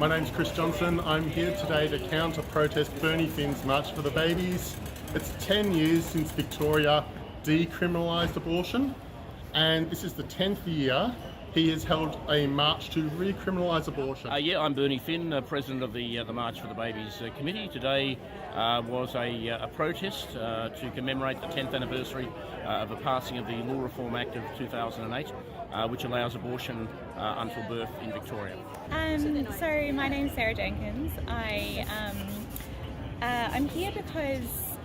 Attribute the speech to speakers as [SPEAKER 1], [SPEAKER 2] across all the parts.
[SPEAKER 1] My name's Chris Johnson. I'm here today to counter-protest Bernie Finn's March for the Babies. It's 10 years since Victoria decriminalised abortion, and this is the 10th year he has held a march to recriminalise abortion.
[SPEAKER 2] I'm Bernie Finn, President of the March for the Babies Committee. Today was a protest to commemorate the 10th anniversary of the passing of the Law Reform Act of 2008, which allows abortion until birth in Victoria.
[SPEAKER 3] So my name's Sarah Jenkins. I'm here because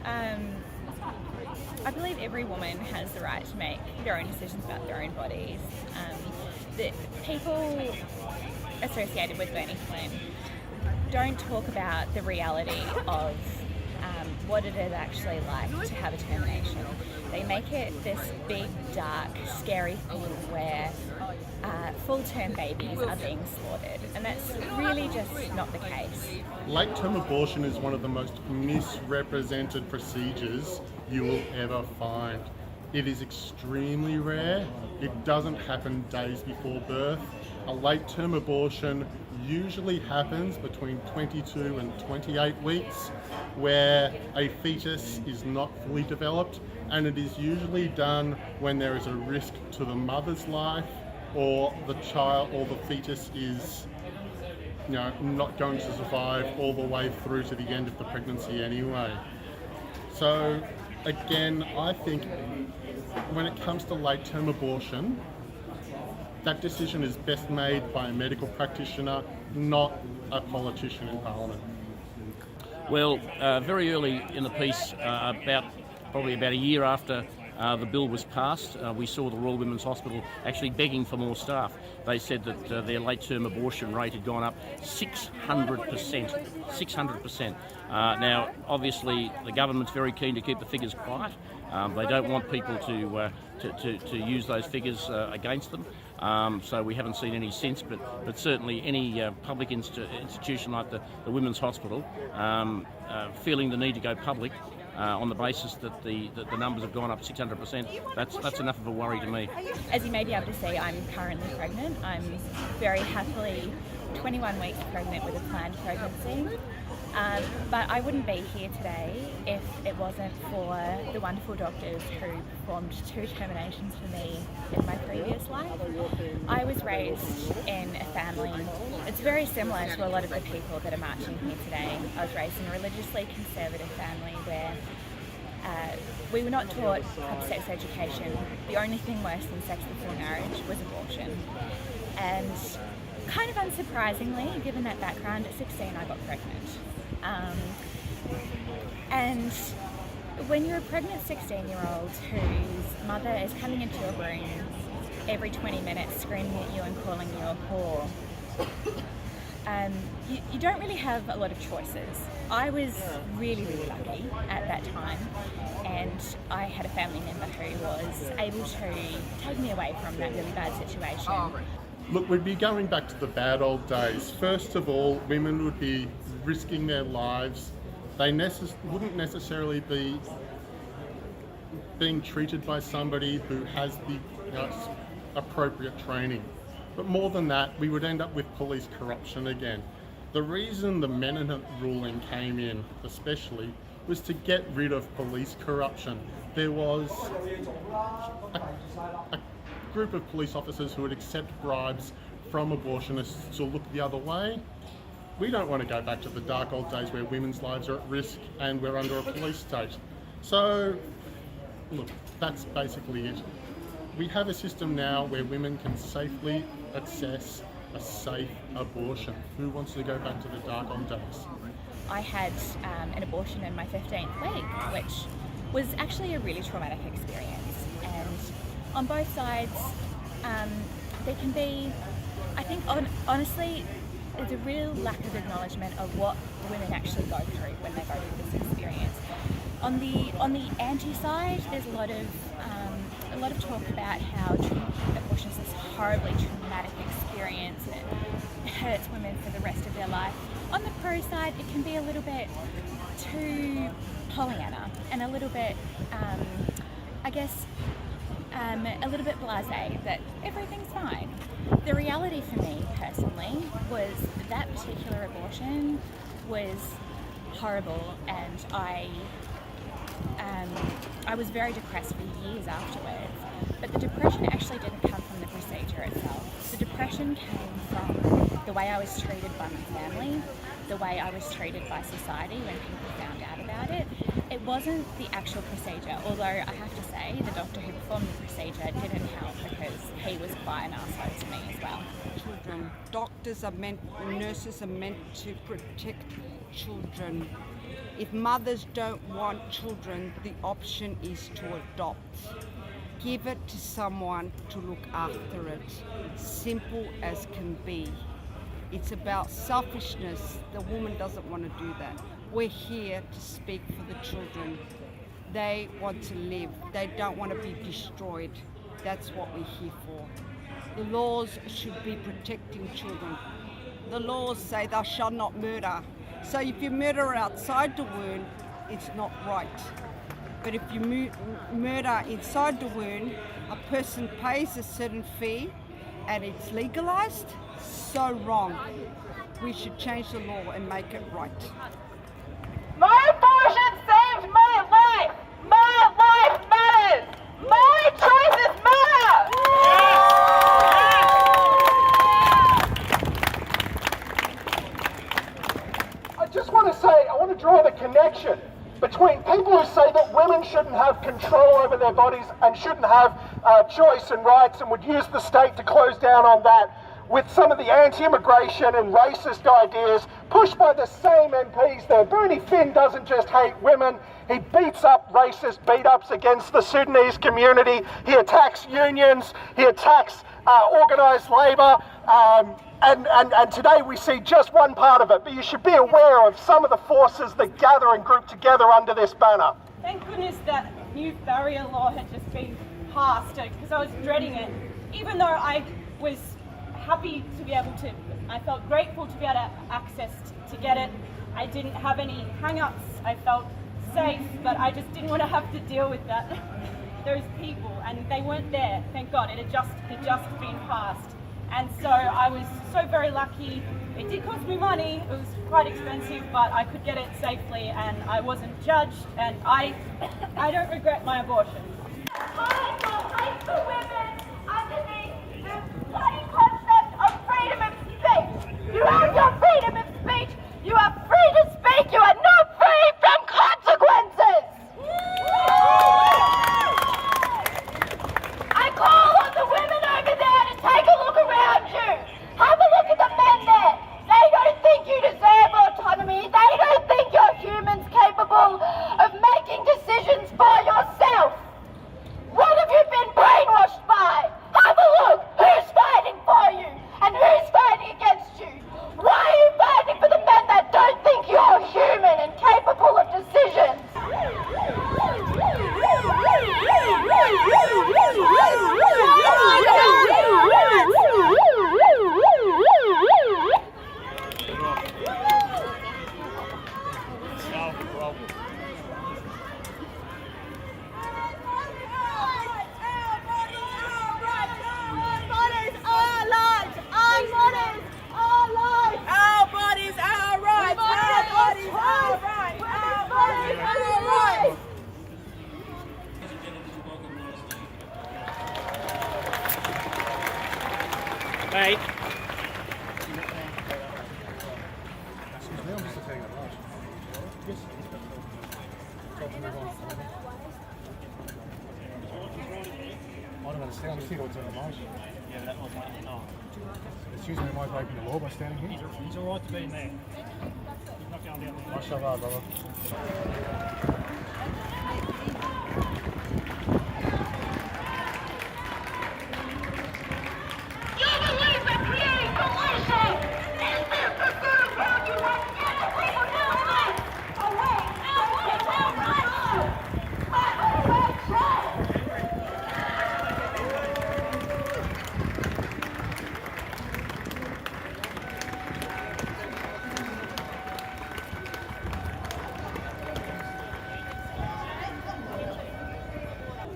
[SPEAKER 3] I believe every woman has the right to make their own decisions about their own bodies. The people associated with Bernie Flynn don't talk about the reality of what it is actually like to have a termination. They make it this big, dark, scary thing where full-term babies are being slaughtered, and that's really just not the case.
[SPEAKER 1] Late-term abortion is one of the most misrepresented procedures you will ever find. It is extremely rare. It doesn't happen days before birth. A late-term abortion usually happens between 22 and 28 weeks, where a fetus is not fully developed, and it is usually done when there is a risk to the mother's life, or the child or the fetus is not going to survive all the way through to the end of the pregnancy anyway. So again, I think when it comes to late-term abortion, that decision is best made by a medical practitioner, not a politician in Parliament.
[SPEAKER 2] Well, very early in the piece, probably about a year after the bill was passed, we saw the Royal Women's Hospital actually begging for more staff. They said that their late-term abortion rate had gone up 600%. 600%. Now, obviously, the government's very keen to keep the figures quiet. They don't want people to use those figures against them. So we haven't seen any sense, but certainly any public institution like the Women's Hospital feeling the need to go public on the basis that the numbers have gone up 600%, that's enough of a worry to me.
[SPEAKER 3] As you may be able to see, I'm currently pregnant. I'm very happily 21 weeks pregnant with a planned pregnancy. But I wouldn't be here today if it wasn't for the wonderful doctors who performed 2 terminations for me in my previous life. I was raised in a family, it's very similar to a lot of the people that are marching here today. I was raised in a religiously conservative family where we were not taught proper sex education. The only thing worse than sex before marriage was abortion. And kind of unsurprisingly, given that background, at 16 I got pregnant. And when you're a pregnant 16-year-old whose mother is coming into your room every 20 minutes screaming at you and calling you a whore, you don't really have a lot of choices. I was really, really lucky at that time, and I had a family member who was able to take me away from that really bad situation.
[SPEAKER 1] Look, we'd be going back to the bad old days. First of all, women would be risking their lives. They wouldn't necessarily be being treated by somebody who has the appropriate training. But more than that, we would end up with police corruption again. The reason the Mennonite ruling came in, especially, was to get rid of police corruption. There was a group of police officers who would accept bribes from abortionists to look the other way. We don't want to go back to the dark old days where women's lives are at risk and we're under a police state. So, look, that's basically it. We have a system now where women can safely access a safe abortion. Who wants to go back to the dark old days?
[SPEAKER 3] I had an abortion in my 15th week, which was actually a really traumatic experience. And on both sides, there can be, I think, honestly, there's a real lack of acknowledgement of what women actually go through when they go through this experience. On the anti-side, there's a lot of talk about how abortion is this horribly traumatic experience and it hurts women for the rest of their life. On the pro side, it can be a little bit too Pollyanna and a little bit, a little bit blasé that everything's fine. The reality for me personally was that particular abortion was horrible, and I was very depressed for years afterwards. But the depression actually didn't come from the procedure itself. The depression came from the way I was treated by my family, the way I was treated by society when people found out about it. It wasn't the actual procedure, although I have to say the doctor who performed the procedure didn't help because he was quite an arsehole to me as well.
[SPEAKER 4] Children. Nurses are meant to protect children. If mothers don't want children, the option is to adopt. Give it to someone to look after it. Simple as can be. It's about selfishness. The woman doesn't want to do that. We're here to speak for the children. They want to live. They don't want to be destroyed. That's what we're here for. The laws should be protecting children. The laws say thou shalt not murder. So if you murder outside the womb, it's not right. But if you murder inside the womb, a person pays a certain fee and it's legalized. So wrong. We should change the law and make it right.
[SPEAKER 5] My abortion saved my life! My life matters! My choices matter!
[SPEAKER 6] I just want to say, I want to draw the connection between people who say that women shouldn't have control over their bodies and shouldn't have choice and rights and would use the state to close down on that, with some of the anti-immigration and racist ideas pushed by the same MPs there. Bernie Finn doesn't just hate women, he beats up racist beat-ups against the Sudanese community, he attacks unions, he attacks organised labour, and today we see just one part of it, but you should be aware of some of the forces that gather and group together under this banner.
[SPEAKER 5] Thank goodness that new barrier law had just been passed, because I was dreading it. Even though I was happy to be able to, I felt grateful to be able to access to get it. I didn't have any hang-ups. I felt safe, but I just didn't want to have to deal with that. Those people, and they weren't there. Thank God, it had just been passed. And so I was so very lucky. It did cost me money. It was quite expensive, but I could get it safely, and I wasn't judged. And I don't regret my abortion.
[SPEAKER 7] Calling for rights for women underneath the bloody concept of freedom of speech. You have your freedom of speech. You are free to speak. You are not free from consequences. I call on the women over there to take a look around you. Have a look at the men there. They don't think you deserve autonomy. They don't think you're humans capable of making decisions for yourself. What have you been brainwashed by? Have a look. Who's fighting for you? And who's fighting against you? Why are you fighting for the men that don't think you're human and capable of decisions?
[SPEAKER 2] Hey.
[SPEAKER 8] I don't understand. I'm just here to observe the motion. Yeah, that was like, no. Excuse me, am I breaking the law by standing here?
[SPEAKER 9] He's all right to be in there. He's not going down there.
[SPEAKER 8] I'll shove out, brother.
[SPEAKER 7] You believe in creating solutions. Is this the sort of world you want innocent women life? Oh wait, it's all right. I always try.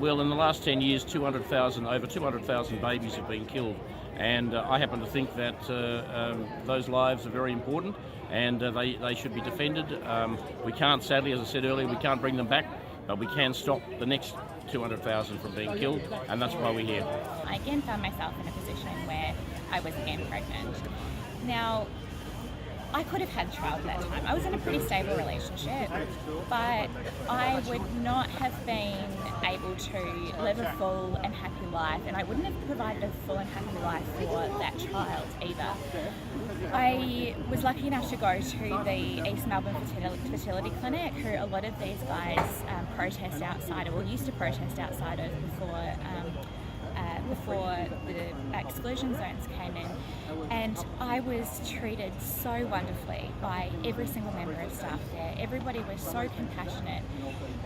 [SPEAKER 2] Well, in the last 10 years, over 200,000 babies have been killed. And I happen to think that those lives are very important, and they should be defended. We can't, sadly, as I said earlier, we can't bring them back, but we can stop the next 200,000 from being killed, and that's why we're here.
[SPEAKER 3] I again found myself in a position where I was again pregnant. Now, I could have had a child at that time. I was in a pretty stable relationship, but I would not have been able to live a full and happy life, and I wouldn't have provided a full and happy life for that child either. I was lucky enough to go to the East Melbourne Fertility Clinic, who a lot of these guys protest outside, or used to protest outside of before the exclusion zones came in, and I was treated so wonderfully by every single member of staff there. Everybody was so compassionate,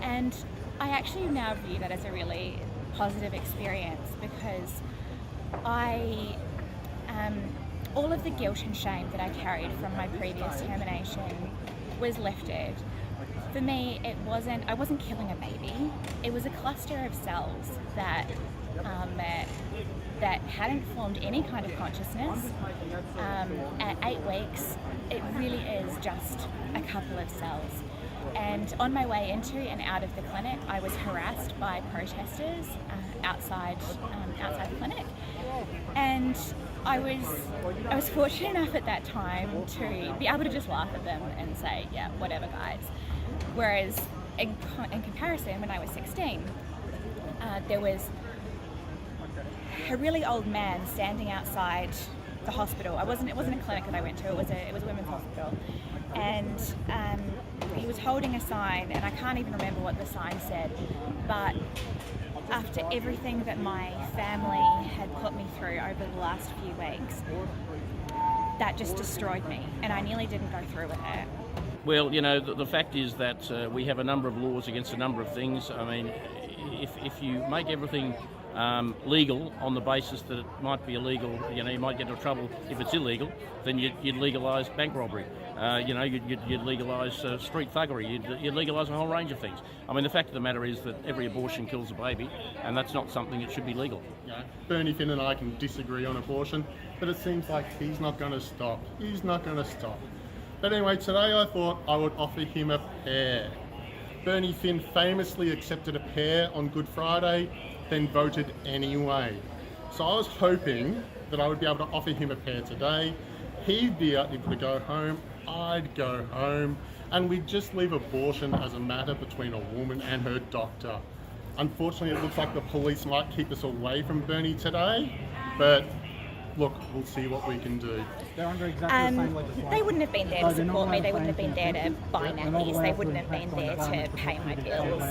[SPEAKER 3] and I actually now view that as a really positive experience, because all of the guilt and shame that I carried from my previous termination was lifted. For me, I wasn't killing a baby. It was a cluster of cells that hadn't formed any kind of consciousness. At 8 weeks, it really is just a couple of cells. And on my way into and out of the clinic, I was harassed by protesters outside the clinic, and I was fortunate enough at that time to be able to just laugh at them and say, yeah, whatever, guys. Whereas in comparison, when I was 16, there was a really old man standing outside the hospital. It wasn't a clinic that I went to. It was a women's hospital, and he was holding a sign, and I can't even remember what the sign said. But after everything that my family had put me through over the last few weeks, that just destroyed me, and I nearly didn't go through with it.
[SPEAKER 2] Well, you know, the fact is that we have a number of laws against a number of things. I mean, if you make everything legal on the basis that it might be illegal, you know, you might get into trouble if it's illegal, then you'd legalise bank robbery. You'd legalise street thuggery. You'd legalise a whole range of things. I mean, the fact of the matter is that every abortion kills a baby, and that's not something that should be legal.
[SPEAKER 1] Yeah, Bernie Finn and I can disagree on abortion, but it seems like he's not going to stop. He's not going to stop. But anyway, today I thought I would offer him a pear. Bernie Finn famously accepted a pear on Good Friday, then voted anyway. So I was hoping that I would be able to offer him a pear today. He'd be able to go home, I'd go home, and we'd just leave abortion as a matter between a woman and her doctor. Unfortunately, it looks like the police might keep us away from Bernie today, but look, we'll see what we can do.
[SPEAKER 8] They're under exactly the same legislation.
[SPEAKER 3] They wouldn't have been there to support me, they wouldn't have been there to buy nappies, they wouldn't have been there to pay my bills.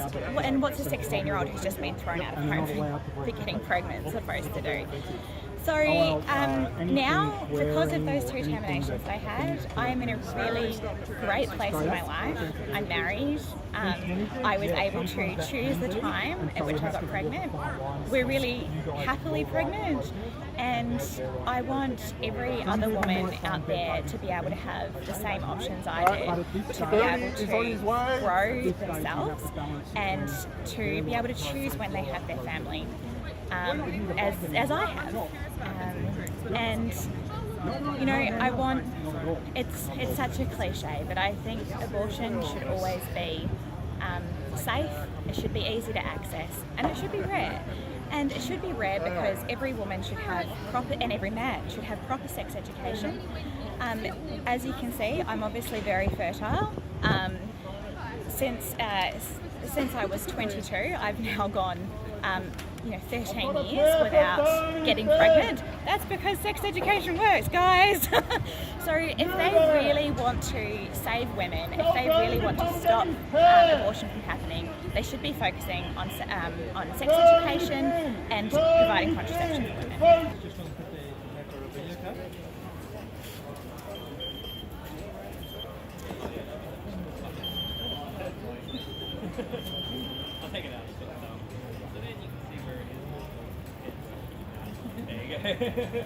[SPEAKER 3] And what's a 16-year-old who's just been thrown out of home for getting pregnant supposed to do? So now, because of those 2 terminations I had, I'm in a really great place in my life. I'm married. I was able to choose the time at which I got pregnant. We're really happily pregnant, and I want every other woman out there to be able to have the same options I did, to be able to grow themselves and to be able to choose when they have their family, as I have. And you know, it's such a cliche, but I think abortion should always be safe, it should be easy to access, and it should be rare. And it should be rare because every woman should have and every man should have proper sex education. As you can see, I'm obviously very fertile. Since I was 22, I've now gone 13 years without getting pregnant. That's because sex education works, guys. So if they really want to save women, if they really want to stop abortion from happening, they should be focusing on sex education and providing contraception for women.
[SPEAKER 9] I'll take it out. So then you can see where it is. There you go.